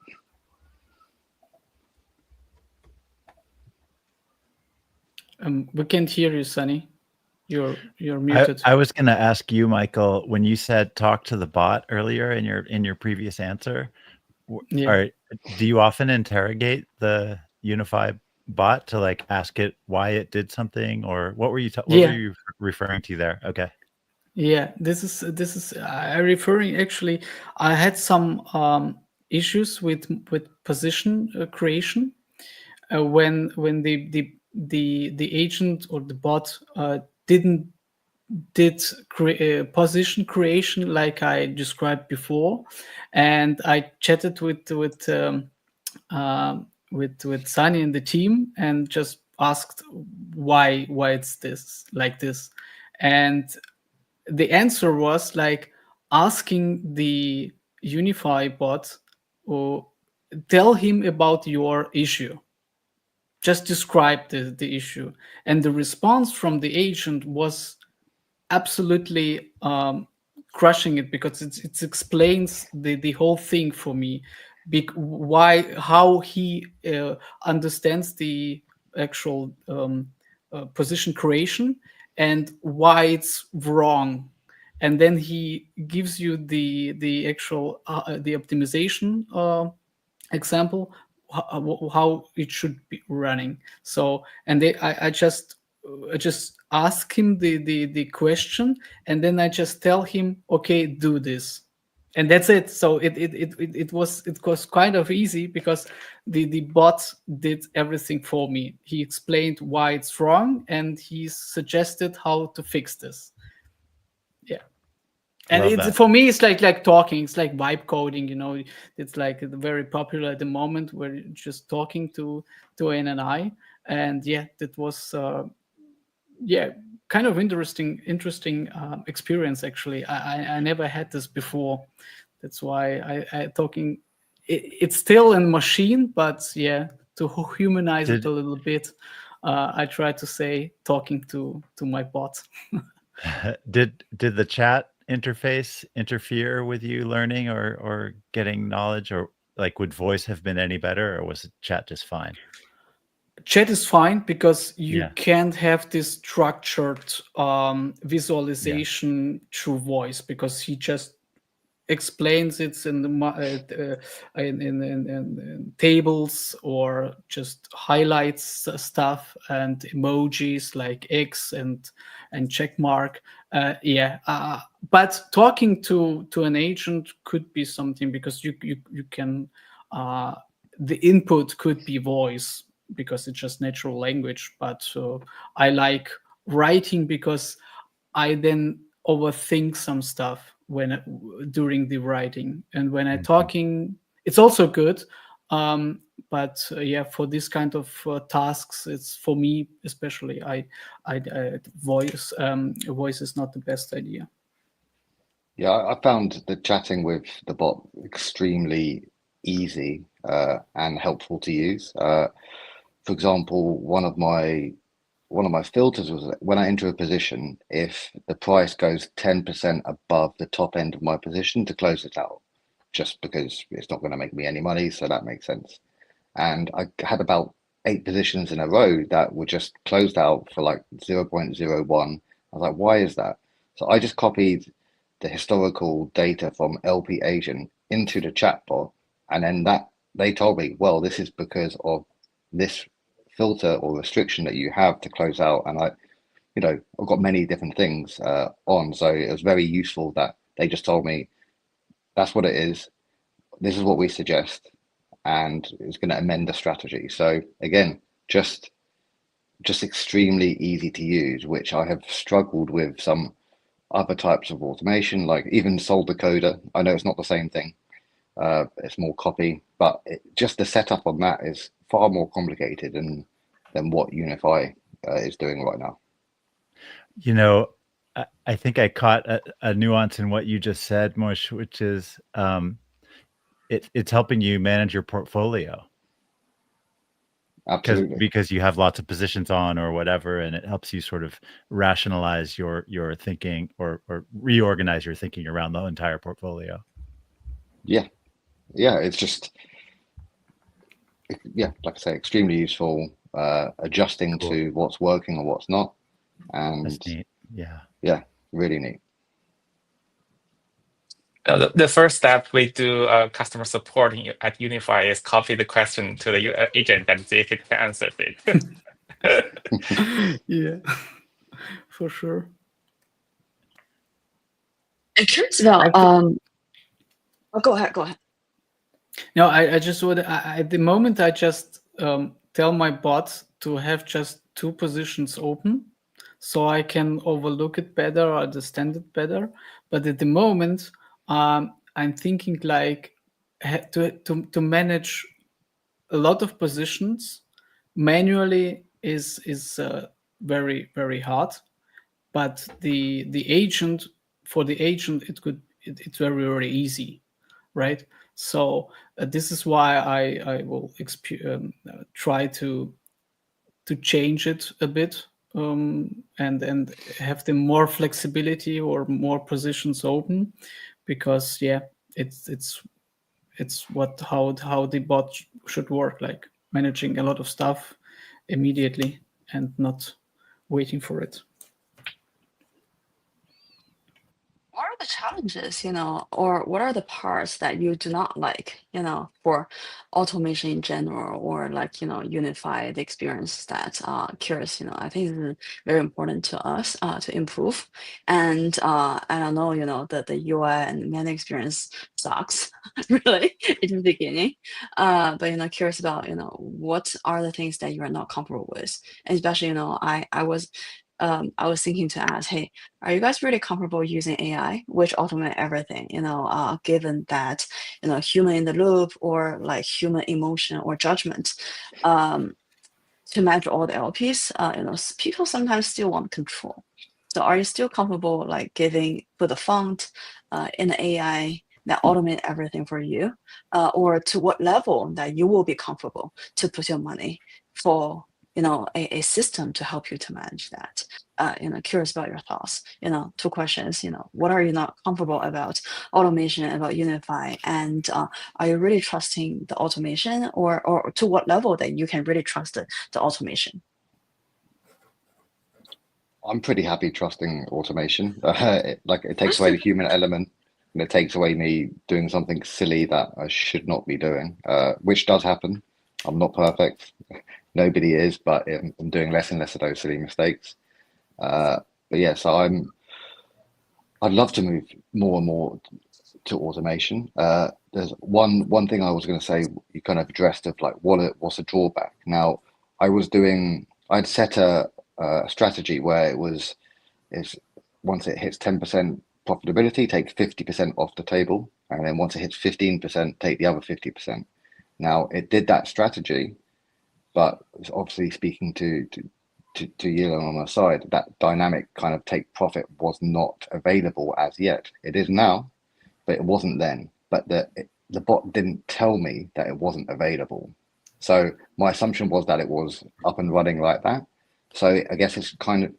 We can't hear you, Sunny. You're muted. I was going to ask you, Michael, when you said talk to the bot earlier in your previous answer, do you often interrogate the UnifAI bot to like ask it why it did something, or what were you were you referring to there? Okay. Yeah, this is I referring, actually, I had some issues with position creation when the agent or the bot did position creation like I described before, and I chatted with Sunny and the team and just asked why it's this like this, and the answer was like asking the UnifAI bot or tell him about your issue. Just describe the issue. And the response from the agent was absolutely crushing it, because it explains the whole thing for me. How he understands the actual position creation and why it's wrong, and then he gives you the actual the optimization example, how it should be running. So, and I just ask him the question, and then I just tell him, okay, do this, and that's it. So it was kind of easy, because the bot did everything for me. He explained why it's wrong, and he suggested how to fix this. Yeah. And for me, it's like talking. It's like vibe coding, It's like very popular at the moment, where you're just talking to an AI. And yeah, that was kind of interesting experience, actually. I never had this before. That's why I talking. It's still a machine, but yeah, to humanize it a little bit, I try to say talking to my bot. Did the chat interface interfere with you learning or getting knowledge, or like would voice have been any better, or was the chat just fine? chat is fine because you Yeah. can't have this structured visualization through voice, because he just explains it in the in tables, or just highlights stuff and emojis like X and check mark. But talking to an agent could be something, because you can the input could be voice, because it's just natural language. But I like writing, because I then overthink some stuff during the writing, and when I talking, it's also good. But for this kind of tasks, it's for me especially. Voice is not the best idea. Yeah, I found the chatting with the bot extremely easy and helpful to use. For example, one of my filters was that when I enter a position, if the price goes 10% above the top end of my position, to close it out, just because it's not going to make me any money, so that makes sense. And I had about 8 positions in a row that were just closed out for like 0.01. I was like, why is that? So I just copied the historical data from LP Agent into the chatbot, and then they told me, well, this is because of this filter or restriction that you have to close out. And I've got many different things on, so it was very useful that they just told me that's what it is, this is what we suggest, and it's going to amend the strategy. So again, just extremely easy to use, which I have struggled with some other types of automation, like even Solve Decoder. I know it's not the same thing, it's more copy, but just the setup on that is far more complicated than what UnifAI is doing right now. I think I caught a nuance in what you just said, Mosh, which is it's helping you manage your portfolio. Absolutely. Because you have lots of positions on or whatever, and it helps you sort of rationalize your thinking or reorganize your thinking around the entire portfolio. Yeah, it's just, like I say, extremely useful, adjusting to what's working or what's not. And that's neat. Yeah, really neat. The first step we do customer support at UnifAI is copy the question to the agent and see if it can answer it. Yeah, for sure. I'm curious about go ahead. No, I just would at the moment I just tell my bot to have just 2 positions open, so I can overlook it better or understand it better. But at the moment, I'm thinking like to manage a lot of positions manually is very, very hard. But the agent, for the agent, it's very, very easy, right? So this is why I will try to change it a bit, and have the more flexibility or more positions open, because it's how the bot should work, like managing a lot of stuff immediately and not waiting for it. What are the challenges, or what are the parts that you do not like, for automation in general, or like, unify the experience that curious, I think is very important to us to improve. And I don't know, the UI and man experience sucks really in the beginning. But curious about, what are the things that you are not comfortable with, and especially, I was thinking to ask, hey, are you guys really comfortable using AI, which automate everything, given that, human in the loop or like human emotion or judgment, to manage all the LPs, people sometimes still want control. So are you still comfortable like put the font in the AI that automate everything for you, or to what level that you will be comfortable to put your money for, a system to help you to manage that? curious about your thoughts. 2 questions. What are you not comfortable about automation, about UnifAI, and are you really trusting the automation, or to what level that you can really trust the automation? I'm pretty happy trusting automation. It takes away the human element, and it takes away me doing something silly that I should not be doing, which does happen. I'm not perfect. Nobody is, but I'm doing less and less of those silly mistakes. But yeah, so I'd love to move more and more to automation. There's one thing I was going to say, you kind of addressed of like what's a drawback. Now, I'd set a strategy where is once it hits 10% profitability, take 50% off the table, and then once it hits 15%, take the other 50%. Now, it did that strategy, but it's obviously speaking to Yilun on the side, that dynamic kind of take profit was not available as yet. It is now, but it wasn't then. But the bot didn't tell me that it wasn't available. So my assumption was that it was up and running like that. So I guess it's kind of,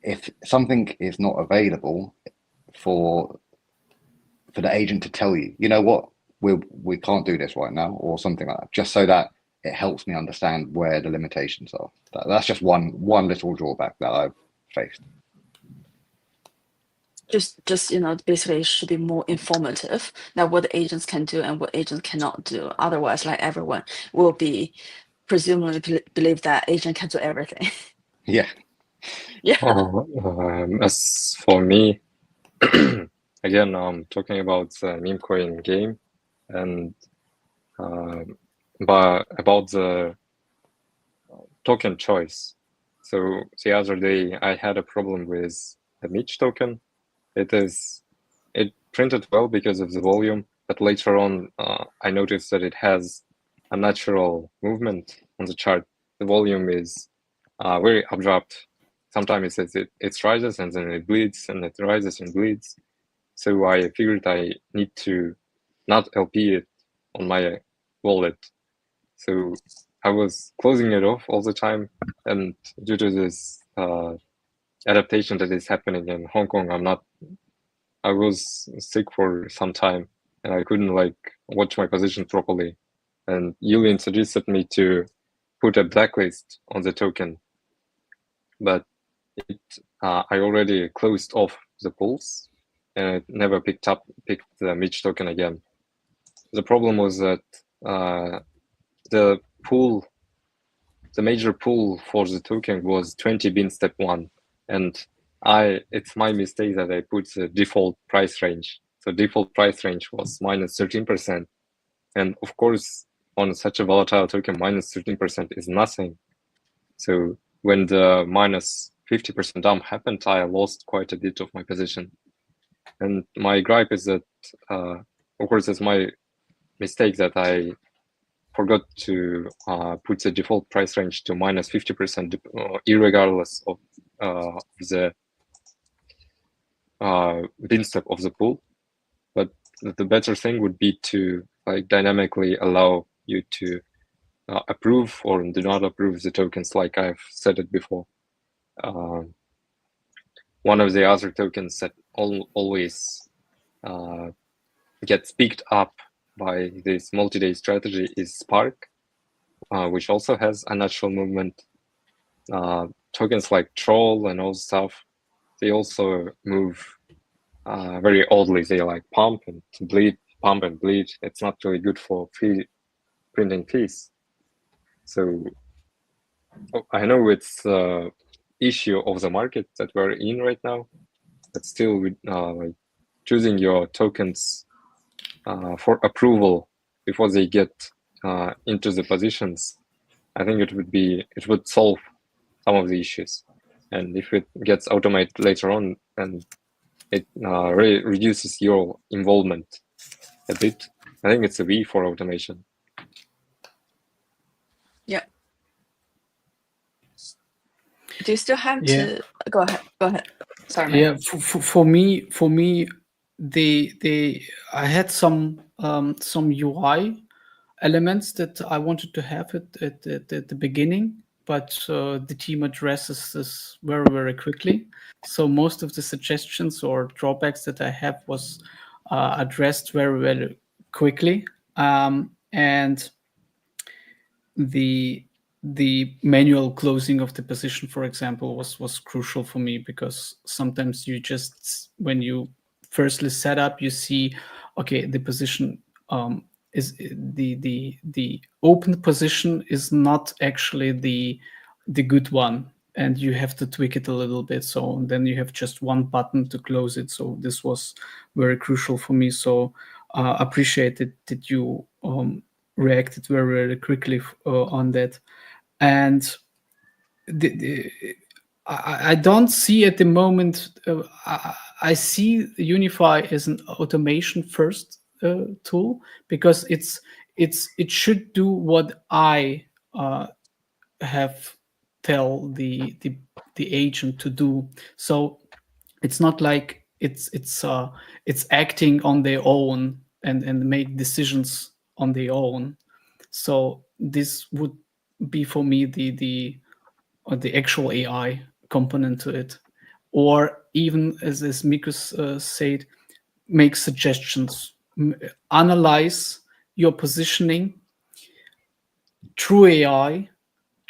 if something is not available for the agent to tell you, you know what, we can't do this right now, or something like that, just so that it helps me understand where the limitations are. That's just one little drawback that I've faced. Just basically it should be more informative that what the agents can do and what agents cannot do. Otherwise, like, everyone will be presumably believe that agent can do everything. Yeah. Yeah. As for me, again, I'm talking about the meme coin game, and but about the token choice. So the other day I had a problem with the Mich token. It printed well because of the volume, but later on I noticed that it has a natural movement on the chart. The volume is very abrupt. Sometimes it rises and then it bleeds, and it rises and bleeds. So I figured I need to not LP it on my wallet. So I was closing it off all the time, and due to this adaptation that is happening in Hong Kong, I was sick for some time, and I couldn't watch my position properly. And Yilun suggested me to put a blacklist on the token, but I already closed off the pools, and it never picked the Mich token again. The problem was that the major pool for the token was 20 bin step 1, and it's my mistake that I put the default price range. So default price range was minus 13%, and of course on such a volatile token, minus 13% is nothing. So when the minus 50% dump happened, I lost quite a bit of my position. And my gripe is that, of course, it's my mistake that I forgot to put the default price range to minus 50%, irregardless of the bin step of the pool. But the better thing would be to dynamically allow you to approve or do not approve the tokens, like I've said it before. One of the other tokens that always gets picked up by this multi-day strategy is Spark, which also has a natural movement. Tokens like Troll and all stuff, they also move very oddly. They pump and bleed, pump and bleed. It's not really good for printing fees. So I know it's an issue of the market that we're in right now, but still, choosing your tokens for approval before they get into the positions, I think it would solve some of the issues. And if it gets automated later on, then it really reduces your involvement a bit. I think it's a V for automation. Yeah. Do you still have to go ahead? Sorry, man. Yeah, for me, I had some UI elements that I wanted to have at the beginning, but the team addresses this very, very quickly. So most of the suggestions or drawbacks that I have was addressed very, very quickly. And the manual closing of the position, for example, was crucial for me, because sometimes you just, when you firstly set up, you see, okay, the position is the open position is not actually the good one, and you have to tweak it a little bit. So then you have just one button to close it. So this was very crucial for me. So appreciated that you reacted very, very quickly on that. And I don't see at the moment, I see UnifAI as an automation first tool, because it should do what I have tell the agent to do. So it's not like it's acting on their own and make decisions on their own. So this would be for me the actual AI component to it, or even as Mikus said, make suggestions, analyze your positioning through AI,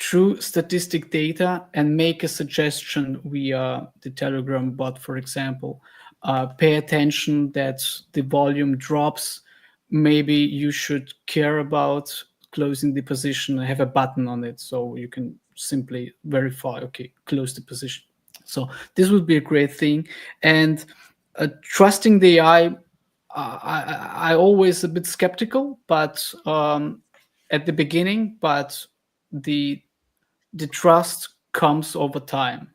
through statistic data, and make a suggestion via the Telegram bot, for example. Pay attention that the volume drops. Maybe you should care about closing the position and have a button on it, so you can simply verify, okay, close the position. So this would be a great thing. And trusting the AI, I always a bit skeptical, but at the beginning, but the trust comes over time.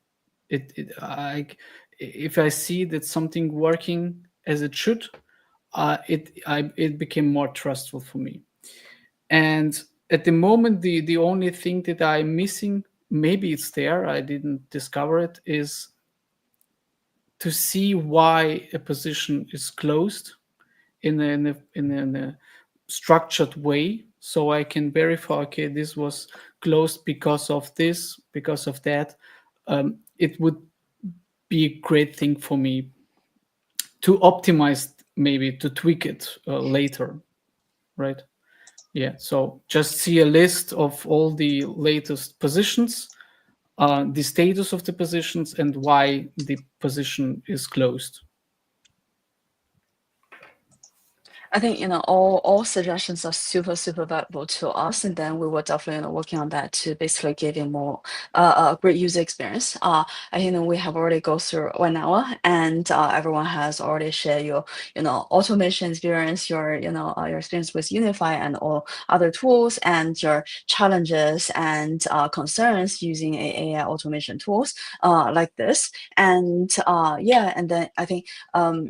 If I see that something working as it should, it became more trustful for me. And at the moment, the only thing that I'm missing, maybe it's there, I didn't discover it, is to see why a position is closed in a structured way, so I can verify, okay, this was closed because of this, because of that. It would be a great thing for me to optimize, maybe to tweak it later, right? Yeah, so just see a list of all the latest positions, the status of the positions, and why the position is closed. I think all suggestions are super valuable to us, and then we were definitely working on that to basically give you more a great user experience. I think we have already go through 1 hour, and everyone has already shared your automation experience, your your experience with UnifAI and all other tools, and your challenges and concerns using AI automation tools like this. And yeah, and then I think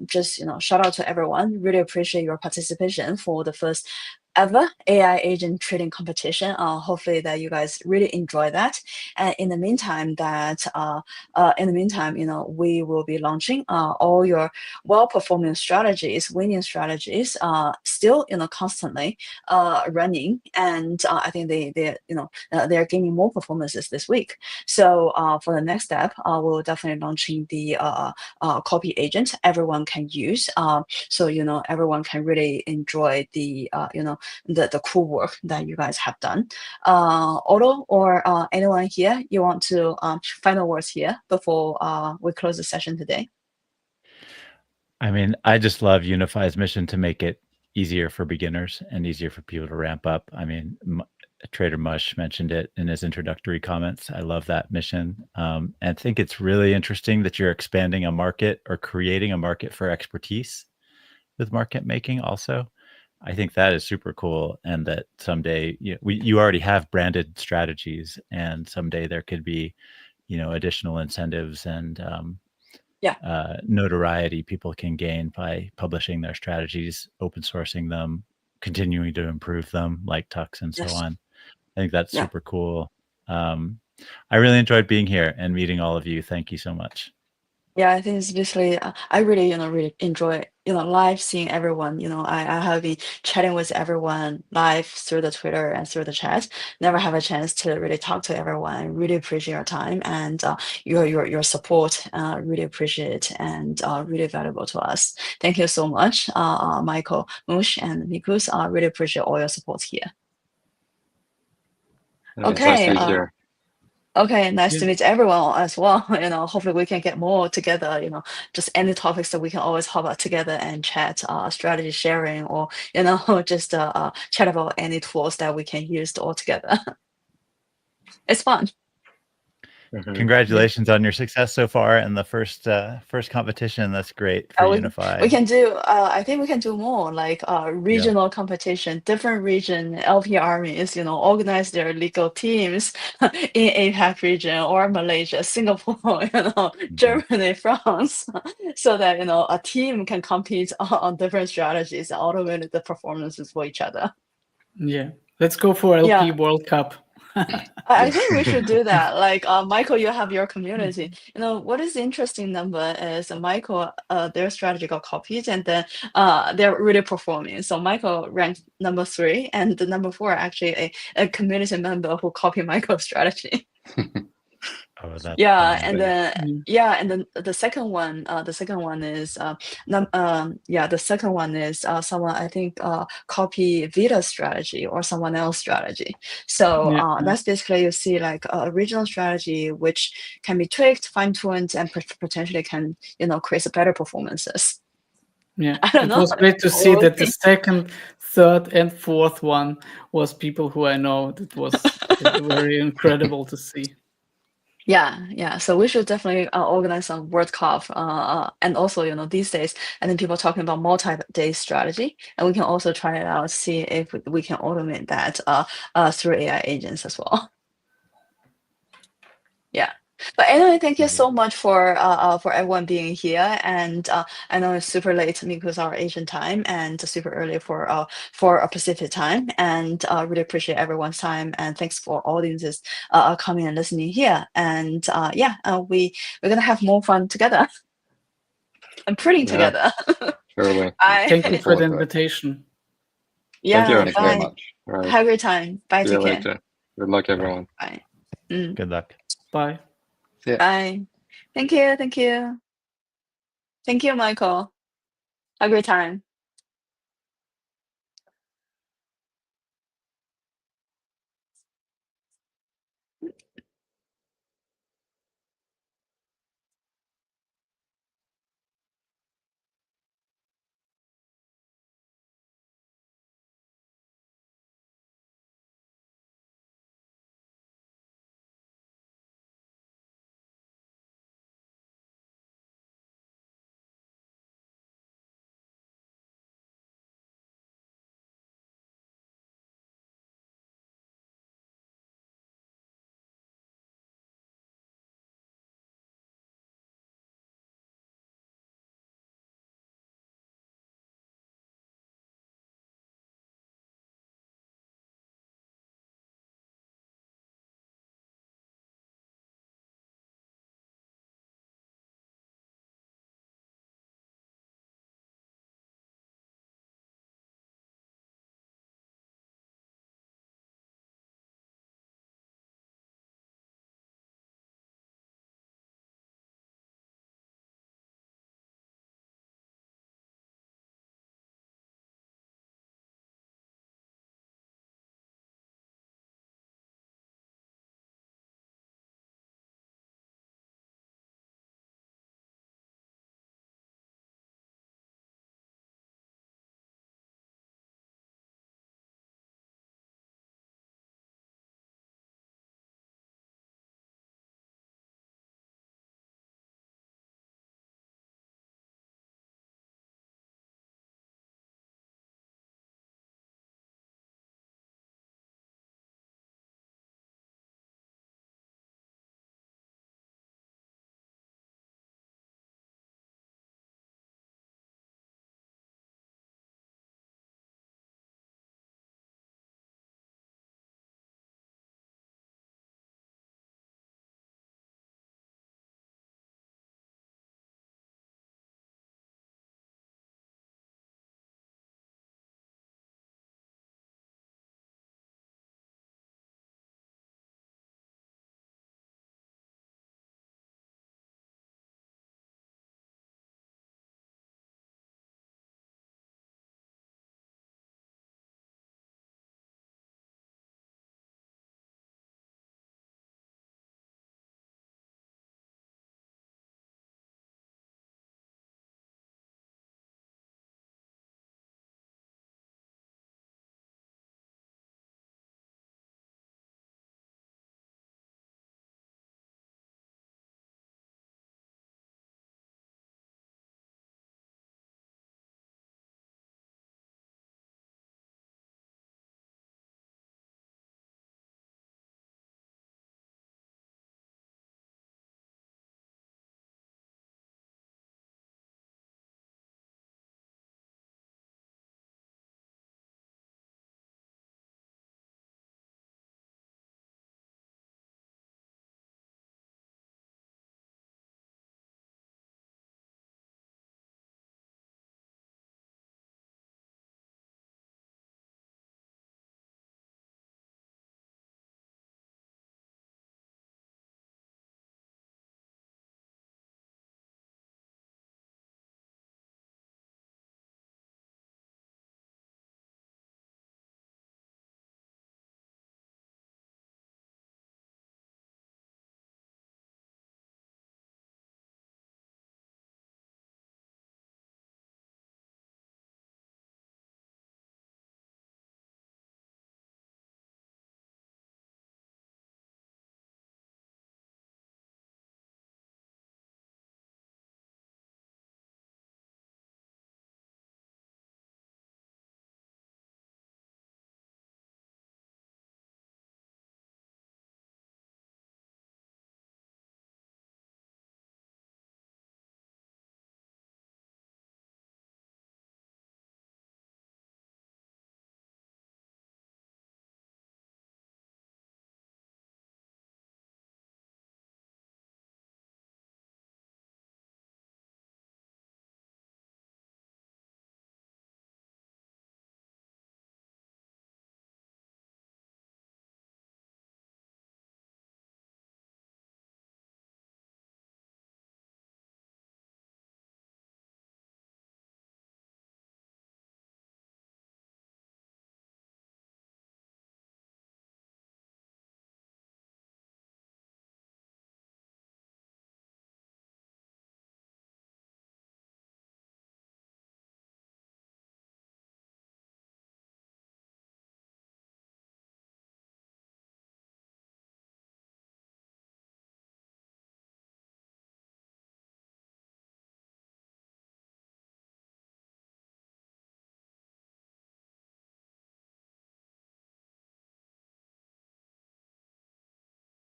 just shout out to everyone. Really appreciate your participation for the first ever AI agent trading competition. Hopefully that you guys really enjoy that. And in the meantime, we will be launching all your well-performing strategies, winning strategies, still constantly running. And I think they're gaining more performances this week. So for the next step, we'll definitely launching the copy agent everyone can use. So everyone can really enjoy the the cool work that you guys have done. Otto or anyone here, you want to final words here before we close the session today? I mean, I just love UnifAI's mission to make it easier for beginners and easier for people to ramp up. I mean, Trader Mush mentioned it in his introductory comments. I love that mission. And I think it's really interesting that you're expanding a market or creating a market for expertise with market making also. I think that is super cool. And that someday you already have branded strategies, and someday there could be, additional incentives and notoriety people can gain by publishing their strategies, open sourcing them, continuing to improve them like Tux and so on. I think that's super cool. I really enjoyed being here and meeting all of you. Thank you so much. Yeah, I think it's basically I really really enjoy live seeing everyone. I have been chatting with everyone live through the Twitter and through the chat. Never have a chance to really talk to everyone. Really appreciate your time and your support. Really appreciate and really valuable to us. Thank you so much, Michael, Mush, and Mikus. Really appreciate all your support here. It's nice to be Okay. here. Okay, nice to Yeah. meet everyone as well. Hopefully we can get more together, just any topics that we can always hop out together and chat, strategy sharing, or, just chat about any tools that we can use all together. It's fun. Congratulations on your success so far in the first competition. That's great for UnifAI. We can do, I think we can do more, like regional competition, different region, LP armies, organize their legal teams in APAC region or Malaysia, Singapore, Germany, France, so that, a team can compete on different strategies and automate the performances for each other. Yeah, let's go for LP Yeah. World Cup. I think we should do that. Like, Michael, you have your community. What is the interesting number is Michael, their strategy got copied, and then they're really performing. So Michael ranked number 3, and the number 4 actually a community member who copied Michael's strategy. Oh, that's Yeah, funny. and then the second one is the second one is someone I think copy Vita's strategy or someone else's strategy. So that's basically, you see, like a regional strategy which can be tweaked, fine-tuned, and potentially can create better performances. Yeah, I don't it know. was great to see that the second, third, and fourth one was people who I know. That was very incredible to see. Yeah. So we should definitely organize some World Cup, and also, these days, I think people are talking about multi-day strategy, and we can also try it out, see if we can automate that through AI agents as well. Yeah. But anyway, thank you so much for everyone being here. And I know it's super late because our Asian time and super early for a Pacific time. And really appreciate everyone's time. And thanks for audiences coming and listening here. And we're gonna have more fun together and printing together. Surely. Bye. Thank you for the invitation. Yeah. Thank you. Thank you very Bye. much. Right. Have a great time. Bye. See you Take care. later. Good luck, everyone. Bye. Good luck. Bye. Yeah. Bye. Thank you. Thank you, Michael. Have a great time.